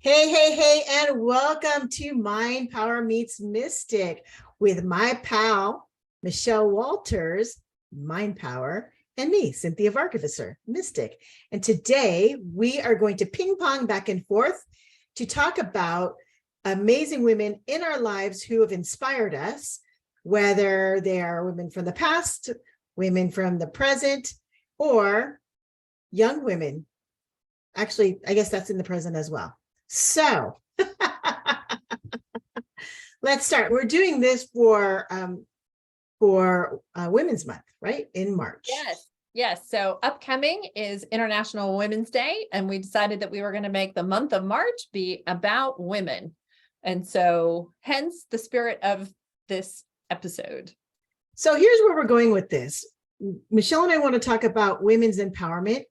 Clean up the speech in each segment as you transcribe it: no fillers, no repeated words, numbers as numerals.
Hey, hey, hey, and welcome to Mind Power Meets Mystic with my pal, Michelle Walters, Mind Power, and me, Cynthia Varkevisser, Mystic. And today we are going to ping pong back and forth to talk about amazing women in our lives who have inspired us, whether they are women from the past, women from the present, or young women. Actually, I guess that's in the present as well. So let's start. We're doing this for Women's Month, right? In March. Yes. So upcoming is International Women's Day, and we decided that we were going to make the month of March be about women. And so hence the spirit of this episode. So here's where we're going with this. Michelle and I want to talk about women's empowerment.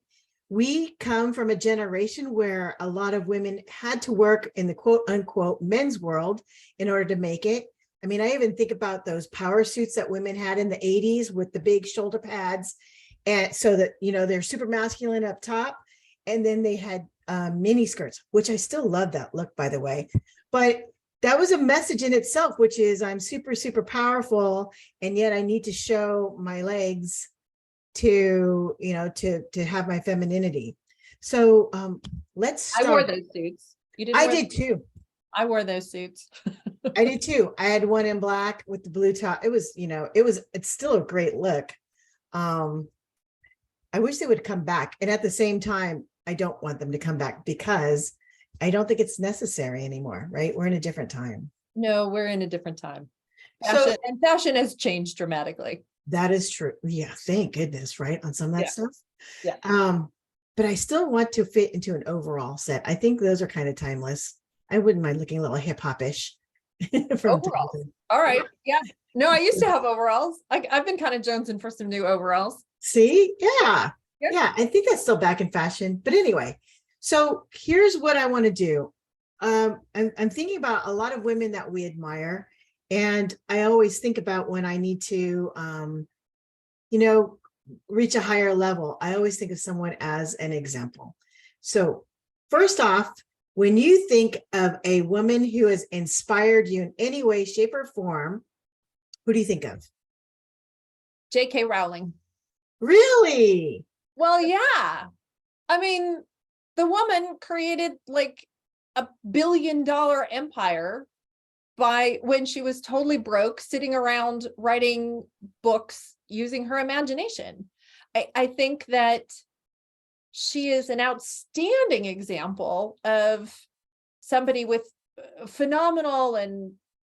We come from a generation where a lot of women had to work in the quote unquote men's world in order to make it. I mean, I even think about those power suits that women had in the 80s with the big shoulder pads. And so that, you know, they're super masculine up top. And then they had mini skirts, which I still love that look, by the way. But that was a message in itself, which is I'm super, super powerful. And yet I need to show my legs to, you know, to have my femininity. So let's start. I wore those suits. You didn't? I did too. I wore those suits. I did too. I had one in black with the blue top. It was, you know, it's still a great look. I wish they would come back. And at the same time, I don't want them to come back because I don't think it's necessary anymore, right? We're in a different time. No, we're in a different time. Fashion has changed dramatically. That is true. Yeah, thank goodness, right? On some of that stuff. Yeah. But I still want to fit into an overall set. I think those are kind of timeless. I wouldn't mind looking a little hip hopish. Overalls. All right. Yeah. No, I used to have overalls. I've been kind of jonesing for some new overalls. See? Yeah. Yep. Yeah. I think that's still back in fashion. But anyway, so here's what I want to do. I'm thinking about a lot of women that we admire. And I always think about when I need to, you know, reach a higher level. I always think of someone as an example. So first off, when you think of a woman who has inspired you in any way, shape, or form, who do you think of? J.K. Rowling. Really? Well, yeah. I mean, the woman created like $1 billion empire by when she was totally broke, sitting around writing books using her imagination. I think that she is an outstanding example of somebody with phenomenal and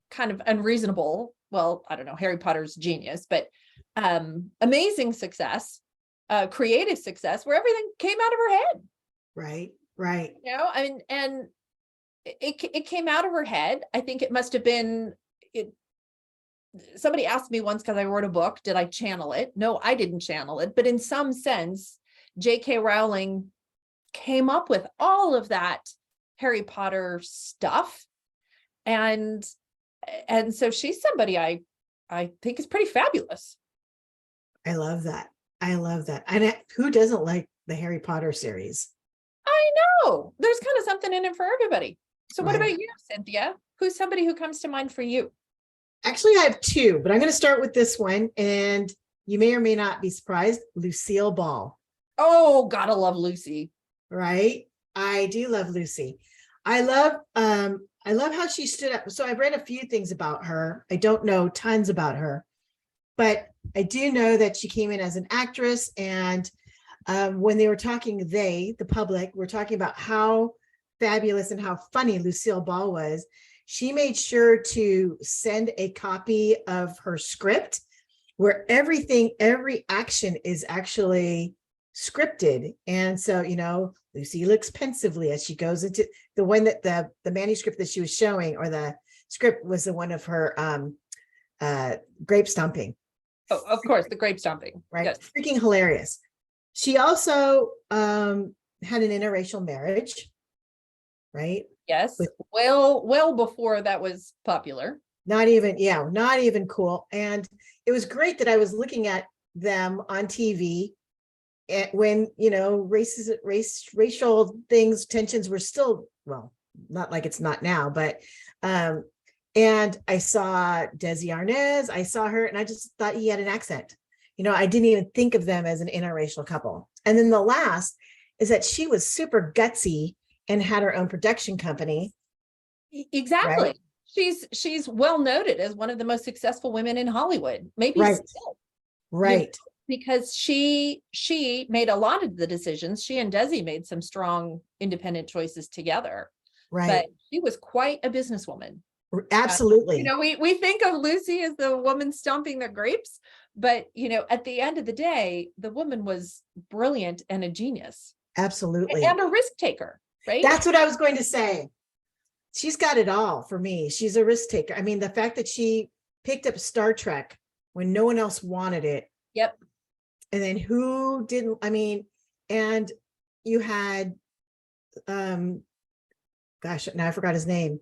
kind of unreasonable, well, I don't know, Harry Potter's genius, but amazing success, creative success, where everything came out of her head. Right. You know, I mean, and it came out of her head. I think it must have been it. Somebody asked me once, because I wrote a book, did I channel it? No, I didn't channel it. But in some sense, J.K. Rowling came up with all of that Harry Potter stuff. And so she's somebody I think is pretty fabulous. I love that. And who doesn't like the Harry Potter series? I know. There's kind of something in it for everybody. So what about you, Cynthia? Who's somebody who comes to mind for you? Actually, I have two, but I'm going to start with this one. And you may or may not be surprised, Lucille Ball. Oh, gotta love Lucy. Right? I do love Lucy. I love how she stood up. So I've read a few things about her. I don't know tons about her, but I do know that she came in as an actress. And when they were talking, the public, were talking about how fabulous and how funny Lucille Ball was. She made sure to send a copy of her script where every action is actually scripted. And so, you know, Lucy looks pensively as she goes into the one that the manuscript that she was showing, or the script, was the one of her grape stomping. Oh, of course, the grape stomping. Right. Yes. Freaking hilarious. She also had an interracial marriage, right? Yes. Well before that was popular. Not even cool. And it was great that I was looking at them on TV when, you know, racial things, tensions were still, well, not like it's not now, but um, and I saw Desi Arnaz, I saw her, and I just thought he had an accent. I didn't even think of them as an interracial couple. And then the last is that she was super gutsy and had her own production company, Exactly. right? She's well noted as one of the most successful women in Hollywood, maybe Right, still, right, because she made a lot of the decisions. She and Desi made some strong independent choices together, right. but she was quite a businesswoman. Absolutely. We think of Lucy as the woman stomping the grapes, but at the end of the day, the woman was brilliant and a genius Absolutely. and a risk taker, right? That's what I was going to say. She's got it all for me. She's a risk taker. I mean, the fact that she picked up Star Trek when no one else wanted it. Yep. And then who didn't, I mean, and you had, gosh, now I forgot his name,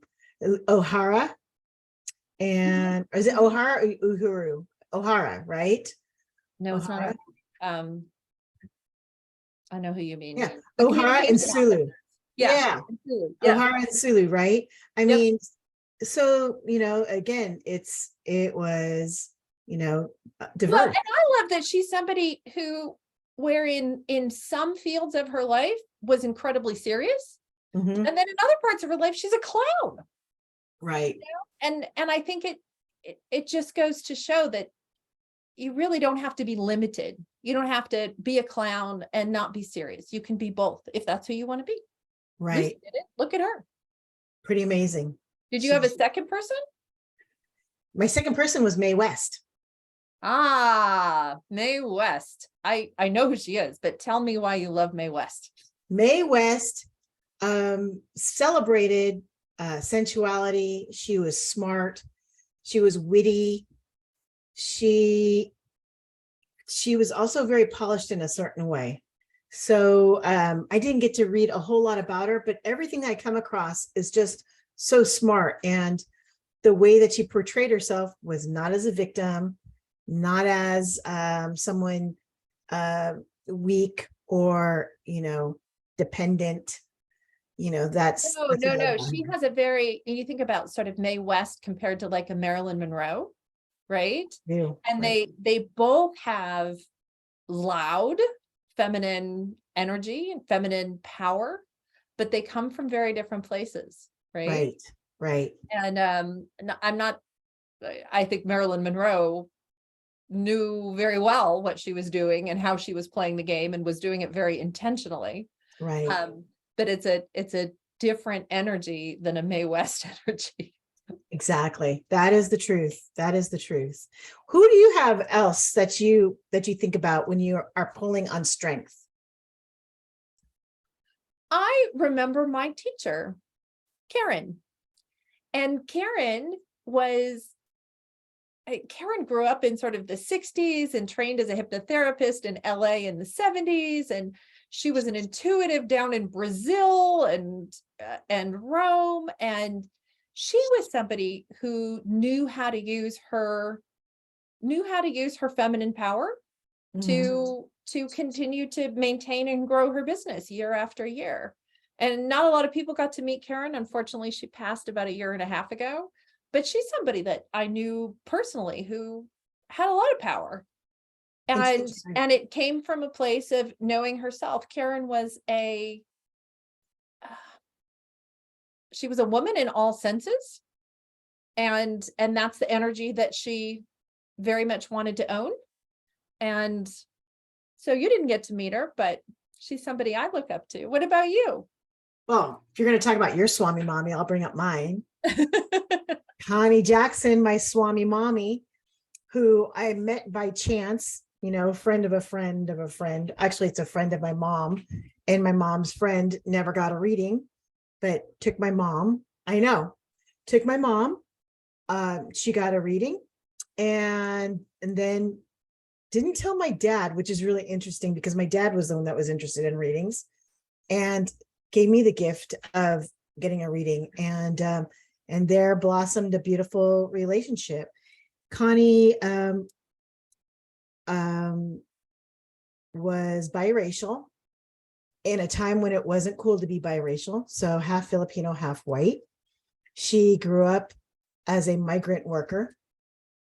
O'Hara. And is it O'Hara or Uhuru? O'Hara, right? No, it's not. O'Hara. I know who you mean. Yeah. The O'Hara and communication aspect. Sulu. Yeah. Yeah. O'Hara and Sulu, right? I Yep. mean, so, again, it was, Well, diverse. and I love that she's somebody who, where in some fields of her life was incredibly serious, Mhm. and then in other parts of her life she's a clown. Right. And I think it just goes to show that you really don't have to be limited. You don't have to be a clown and not be serious. You can be both if that's who you want to be. Right. Lucy did it. Look at her. Pretty amazing. Did you have a second person? My second person was Mae West. Mae West. I know who she is, but tell me why you love Mae West. Mae West celebrated sensuality. She was smart. She was witty. She was also very polished in a certain way. So I didn't get to read a whole lot about her, but everything I come across is just so smart. And the way that she portrayed herself was not as a victim, not as someone weak or, dependent. That's No. She has a very, you think about sort of Mae West compared to like a Marilyn Monroe, right? new. And Right. they both have loud feminine energy and feminine power, but they come from very different places, right? Right. And I think Marilyn Monroe knew very well what she was doing and how she was playing the game and was doing it very intentionally. Right. But it's a different energy than a Mae West energy. Exactly. That is the truth. That is the truth. Who do you have else that you think about when you are pulling on strength? I remember my teacher, Karen. And Karen grew up in sort of the 60s and trained as a hypnotherapist in LA in the 70s. And she was an intuitive down in Brazil and Rome. And she was somebody who knew how to use her feminine power to continue to maintain and grow her business year after year. And not a lot of people got to meet Karen. Unfortunately, she passed about a year and a half ago, but she's somebody that I knew personally who had a lot of power. And it came from a place of knowing herself. Karen was she was a woman in all senses. And that's the energy that she very much wanted to own. And so you didn't get to meet her, but she's somebody I look up to. What about you? Well, if you're going to talk about your Swami mommy, I'll bring up mine. Connie Jackson, my Swami mommy, who I met by chance, friend of a friend of a friend. Actually, it's a friend of my mom, and my mom's friend never got a reading, but took my mom. Took my mom. She got a reading, and then didn't tell my dad, which is really interesting because my dad was the one that was interested in readings, and gave me the gift of getting a reading, and there blossomed a beautiful relationship. Connie was biracial, in a time when it wasn't cool to be biracial. So half Filipino, half white. She grew up as a migrant worker.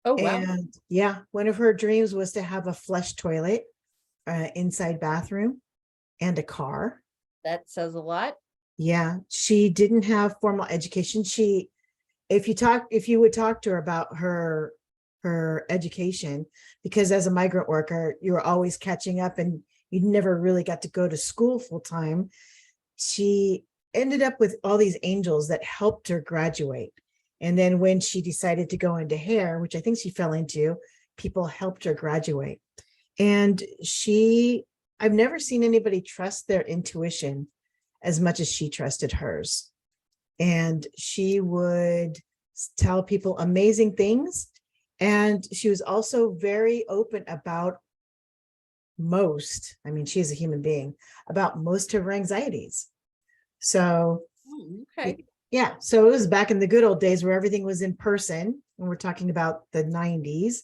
Oh, wow. And yeah, one of her dreams was to have a flush toilet, inside bathroom, and a car. That says a lot. Yeah, she didn't have formal education. If you would talk to her about her education, because as a migrant worker, you were always catching up and you never really got to go to school full time. She ended up with all these angels that helped her graduate. And then when she decided to go into hair, which I think she fell into, people helped her graduate. And I've never seen anybody trust their intuition as much as she trusted hers. And she would tell people amazing things. And she was also very open about she's a human being, about most of her anxieties. So Okay. yeah, so it was back in the good old days where everything was in person, and we're talking about the 90s.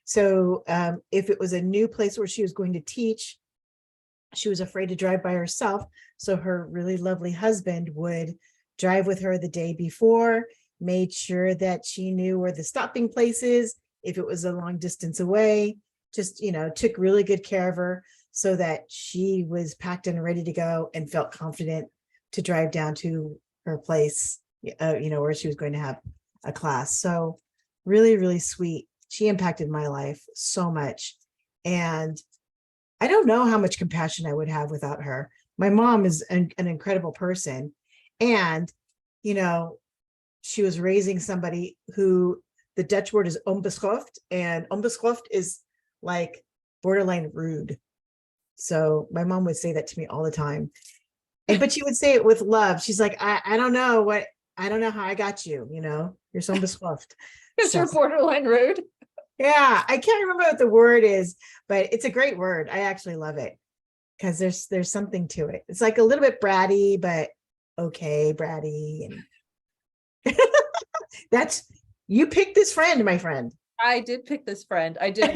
So if it was a new place where she was going to teach, she was afraid to drive by herself. So her really lovely husband would drive with her the day before, made sure that she knew where the stopping place is, if it was a long distance away, just, took really good care of her so that she was packed and ready to go and felt confident to drive down to her place, where she was going to have a class. So really, really sweet. She impacted my life so much. And I don't know how much compassion I would have without her. My mom is an incredible person. And, she was raising somebody who the Dutch word is onbeschoft, and onbeschoft is like borderline rude. So my mom would say that to me all the time. But she would say it with love. She's like, I don't know how I got you, you're so bescuffed. Because So you're borderline rude. yeah, I can't remember what the word is, but it's a great word. I actually love it because there's something to it. It's like a little bit bratty, but okay, bratty. And you picked this friend, my friend. I did pick this friend. I did.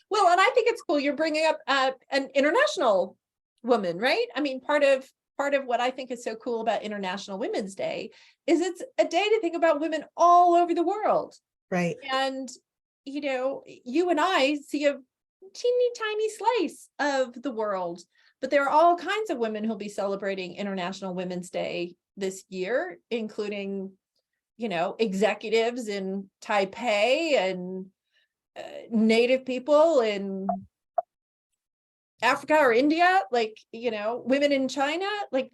Well, and I think it's cool you're bringing up an international woman, right? I mean, part of what I think is so cool about International Women's Day is it's a day to think about women all over the world. Right. And, you and I see a teeny tiny slice of the world, but there are all kinds of women who'll be celebrating International Women's Day this year, including, executives in Taipei and Native people in Africa or India, women in China. I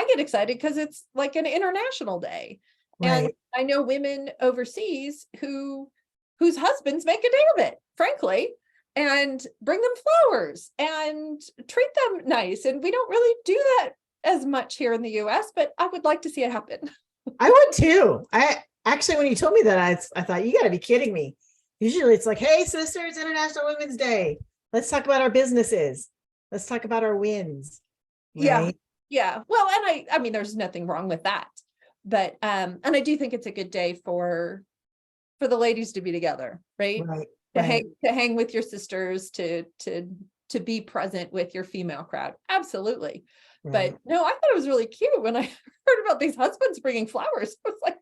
get excited because it's like an international day. Right. And I know women overseas whose husbands make a day of it, frankly, and bring them flowers and treat them nice. And we don't really do that as much here in the US, but I would like to see it happen. I would too. I actually, when you told me that, I thought, you got to be kidding me. Usually it's like, hey, sister, it's International Women's Day. Let's talk about our businesses. Let's talk about our wins. Right? Yeah. Well, and I mean, there's nothing wrong with that. But and I do think it's a good day for the ladies to be together, right? Right. To hang with your sisters, to be present with your female crowd. Absolutely. Right. But no, I thought it was really cute when I heard about these husbands bringing flowers. I was like,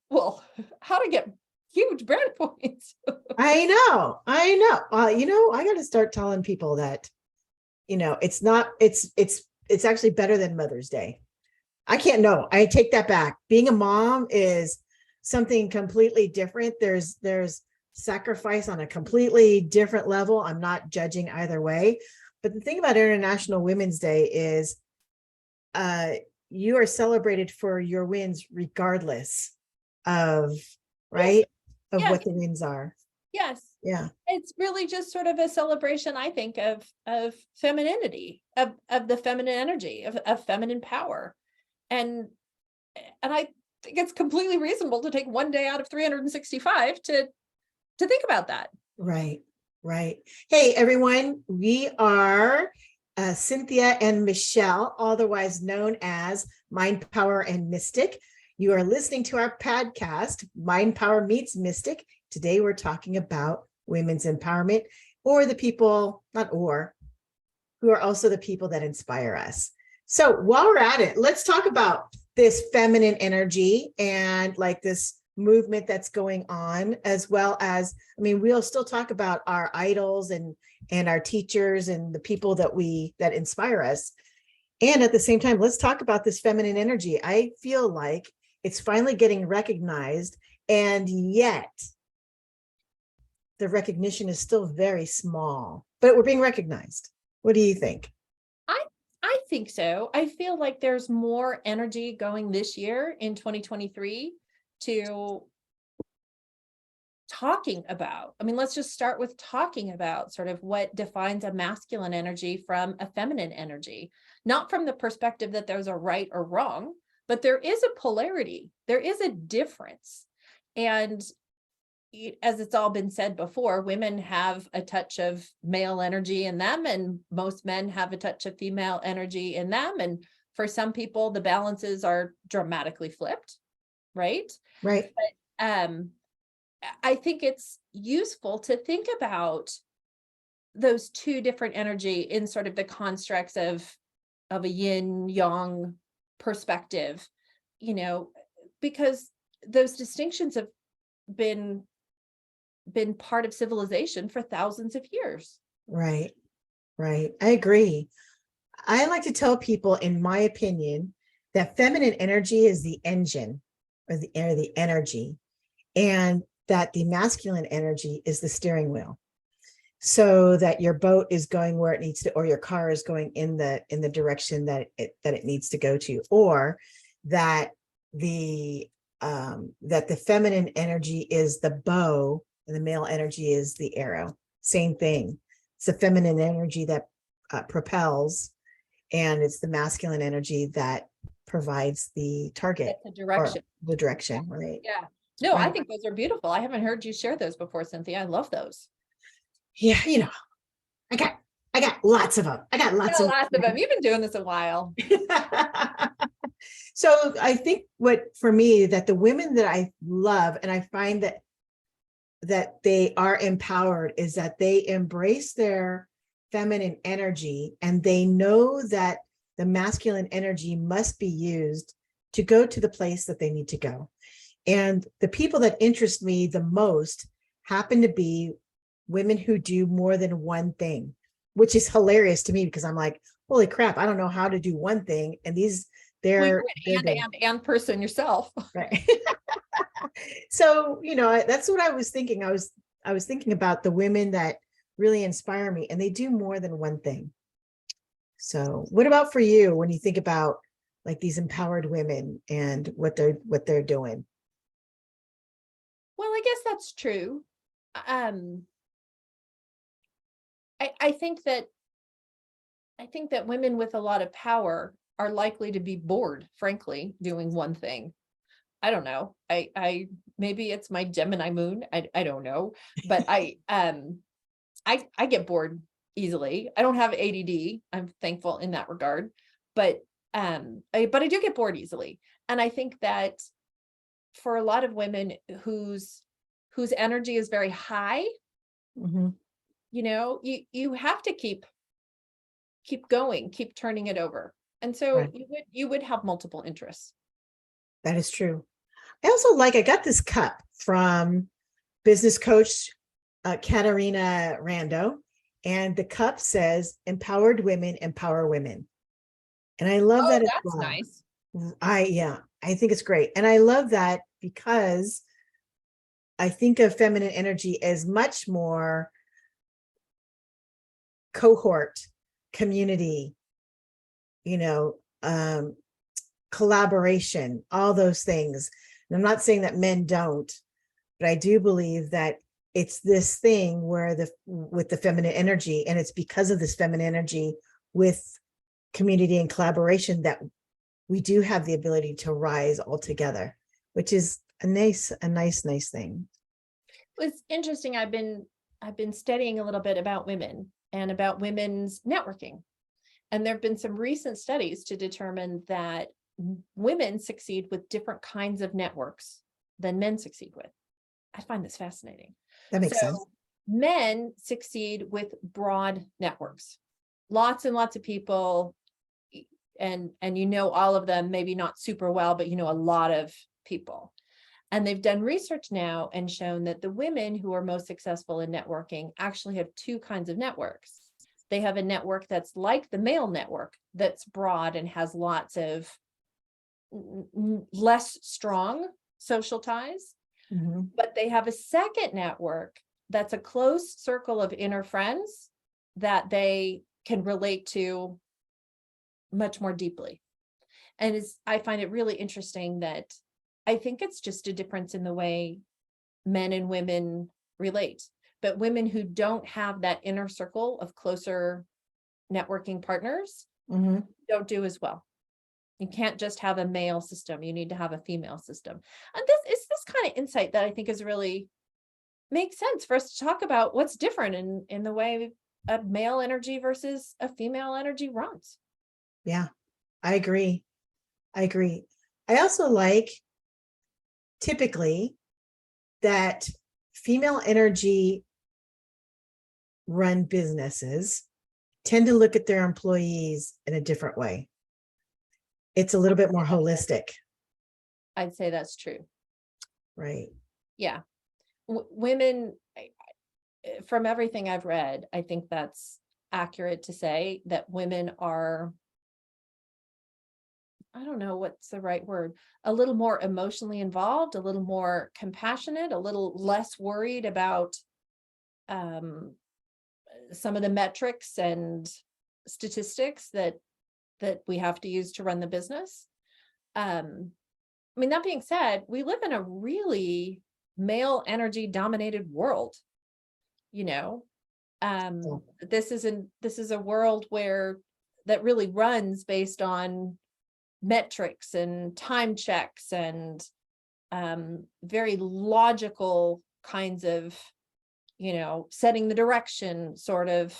well, how to get huge brand points. I know. I got to start telling people that, it's not, it's actually better than Mother's Day. I take that back. Being a mom is something completely different. There's sacrifice on a completely different level. I'm not judging either way. But the thing about International Women's Day is you are celebrated for your wins regardless of, right, of what the wins are. Yes. Yeah. It's really just sort of a celebration, I think, of femininity, of the feminine energy, of feminine power. And I think it's completely reasonable to take one day out of 365 to think about that. Right. Hey, everyone, we are Cynthia and Michelle, otherwise known as Mind, Power, and Mystic. You are listening to our podcast, Mind, Power Meets Mystic. Today, we're talking about women's empowerment, or the people, not or, who are also the people that inspire us. So while we're at it, let's talk about this feminine energy and like this movement that's going on, as well as, I mean, we'll still talk about our idols and our teachers and the people that inspire us. And at the same time, let's talk about this feminine energy. I feel like it's finally getting recognized, and yet the recognition is still very small, but we're being recognized. What do you think? I think so. I feel like there's more energy going this year in 2023 to talking about. I mean, let's just start with talking about sort of what defines a masculine energy from a feminine energy, not from the perspective that there's a right or wrong, but there is a polarity, there is a difference. And as it's all been said before, women have a touch of male energy in them, and most men have a touch of female energy in them. And for some people, the balances are dramatically flipped, right? Right. But I think it's useful to think about those two different energy in sort of the constructs of a yin yang perspective, because those distinctions have been part of civilization for thousands of years. Right. Right. I agree. I like to tell people, in my opinion, that feminine energy is the engine or the energy, and that the masculine energy is the steering wheel, so that your boat is going where it needs to, or your car is going in the direction that it needs to go to, or that the feminine energy is the bow and the male energy is the arrow. Same thing. It's the feminine energy that propels, and it's the masculine energy that provides the target, the direction. the direction, right? Yeah. No, I think those are beautiful. I haven't heard you share those before, Cynthia. I love those. Yeah, I got lots of them. I got lots of them. You've been doing this a while. So I think for me, that the women that I love, and I find that they are empowered, is that they embrace their feminine energy, and they know that the masculine energy must be used to go to the place that they need to go. And the people that interest me the most happen to be women who do more than one thing, which is hilarious to me, because I'm like, holy crap, I don't know how to do one thing. And they're and person yourself. Right. So, that's what I was thinking. I was thinking about the women that really inspire me, and they do more than one thing. So what about for you, when you think about like these empowered women and what they're doing? Well, I guess that's true. I think that women with a lot of power are likely to be bored, frankly, doing one thing. I don't know. I maybe it's my Gemini moon. I don't know, but I get bored easily. I don't have ADD. I'm thankful in that regard, but I do get bored easily. And I think that for a lot of women whose energy is very high, Mm-hmm. you have to keep going, keep turning it over. And so Right. you would have multiple interests. That is true. I got this cup from business coach Katarina Rando, and the cup says "Empowered women empower women," and I love that as That's well. nice. I think it's great, and I love that because I think of feminine energy as much more cohort, community, collaboration, all those things. And I'm not saying that men don't, but I do believe that it's this thing where with the feminine energy, and it's because of this feminine energy with community and collaboration that we do have the ability to rise all together, which is a nice thing. It's interesting. I've been studying a little bit about women and about women's networking. And there have been some recent studies to determine that women succeed with different kinds of networks than men succeed with. I find this fascinating. That makes sense. Men succeed with broad networks. lots and lots of people, and you know all of them, maybe not super well, but you know a lot of people. And they've done research now and shown that the women who are most successful in networking actually have two kinds of networks. They have a network that's like the male network, that's broad and has lots of less strong social ties. Mhm. But they have a second network that's a close circle of inner friends that they can relate to much more deeply. And I find it really interesting that I think it's just a difference in the way men and women relate. But women who don't have that inner circle of closer networking partners Mhm. don't do as well. You can't just have a male system. You need to have a female system. And this kind of insight that I think is really makes sense for us to talk about what's different in the way a male energy versus a female energy runs. Yeah, I agree. I agree. I also like typically that female energy run businesses tend to look at their employees in a different way. It's a little bit more holistic, I'd say that's true. right? Yeah. Women, from everything I've read, I think that's accurate to say that women are, I don't know what's the right word, a little more emotionally involved, a little more compassionate, a little less worried about some of the metrics and statistics that we have to use to run the business. I mean, that being said, we live in a really male energy dominated world, you know. So, This is a world where that really runs based on metrics and time checks and very logical kinds of, you know, setting the direction sort of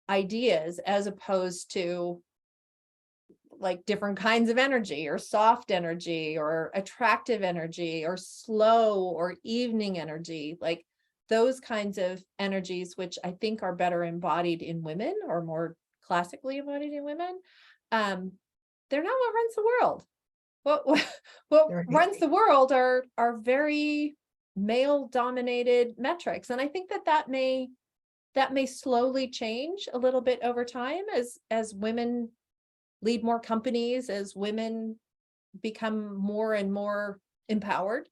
ideas, as opposed to like different kinds of energy, or soft energy, or attractive energy, or slow or evening energy, like those kinds of energies, which I think are better embodied in women, or more classically embodied in women. They're not what runs the world. What right. runs the world are very male dominated metrics. And I think that may slowly change a little bit over time as women lead more companies, as women become more and more empowered.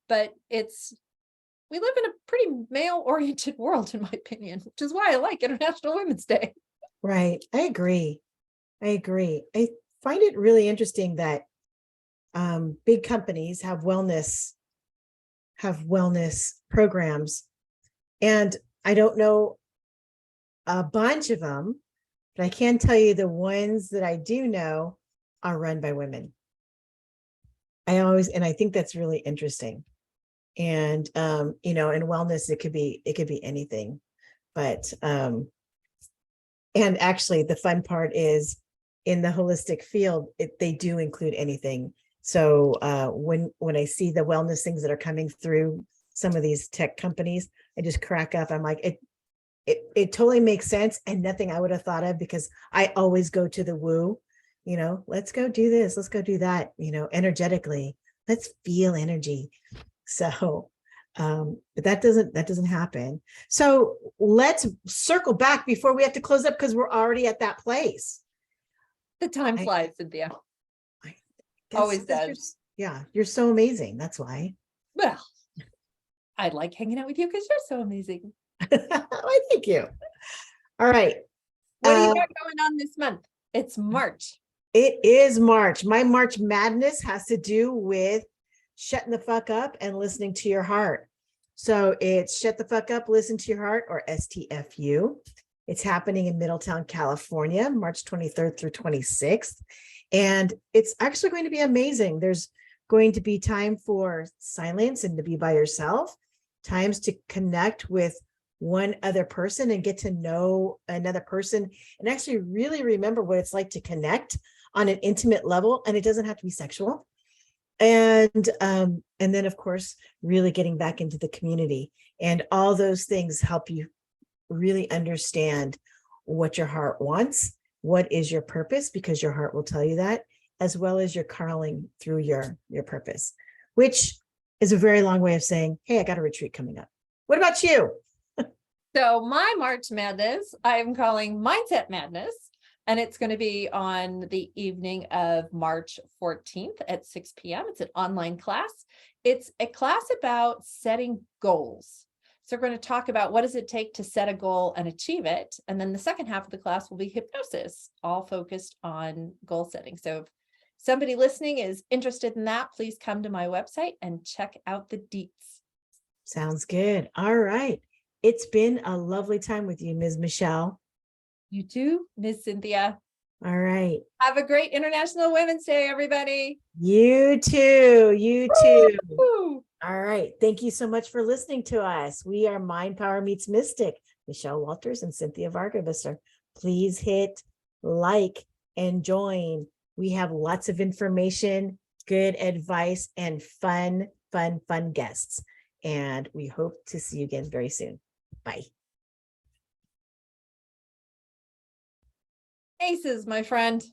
But we live in a pretty male oriented world, in my opinion, which is why I like International Women's Day. Right. I agree. I agree. I find it really interesting that big companies have wellness programs, and I don't know a bunch of them, but I can tell you the ones that I do know are run by women. I think that's really interesting. And you know, in wellness, it could be anything, but and actually the fun part is in the holistic field, they do include anything. So when I see the wellness things that are coming through some of these tech companies, I just crack up. I'm like, it totally makes sense, and nothing I would have thought of, because I always go to the woo, you know, let's go do this, let's go do that, you know, energetically, let's feel energy. So but that doesn't happen. So let's circle back before we have to close up, because we're already at that place. The time I- flies, Cynthia. I Always you're does. yeah, you're so amazing, that's why. Well, I like hanging out with you because you're so amazing. Why, thank you. All right. What do you got going on this month? It's March. It is March. My March madness has to do with shutting the fuck up and listening to your heart. So it's shut the fuck up, listen to your heart, or STFU. It's happening in Middletown, California, March 23rd through 26th. And it's actually going to be amazing. There's going to be time for silence and to be by yourself, times to connect with one other person and get to know another person, and actually really remember what it's like to connect on an intimate level. And it doesn't have to be sexual. And then of course, really getting back into the community, and all those things help you really understand what your heart wants, what is your purpose, because your heart will tell you that, as well as your calling through your purpose, which is a very long way of saying, hey, I got a retreat coming up. What about you? So my March Madness, I'm calling Mindset Madness, and it's going to be on the evening of March 14th at 6 p.m. It's an online class. It's a class about setting goals. So we're going to talk about what does it take to set a goal and achieve it. And then the second half of the class will be hypnosis, all focused on goal setting. So if somebody listening is interested in that, please come to my website and check out the deets. Sounds good. All right. It's been a lovely time with you, Ms. Michelle. You too, Ms. Cynthia. All right. Have a great International Women's Day, everybody. You too. You too. Woo! All right. Thank you so much for listening to us. We are Mind Power Meets Mystic, Michelle Walters and Cynthia Vargavisser. Please hit like and join. We have lots of information, good advice, and fun guests. And we hope to see you again very soon. Bye. Aces, my friend.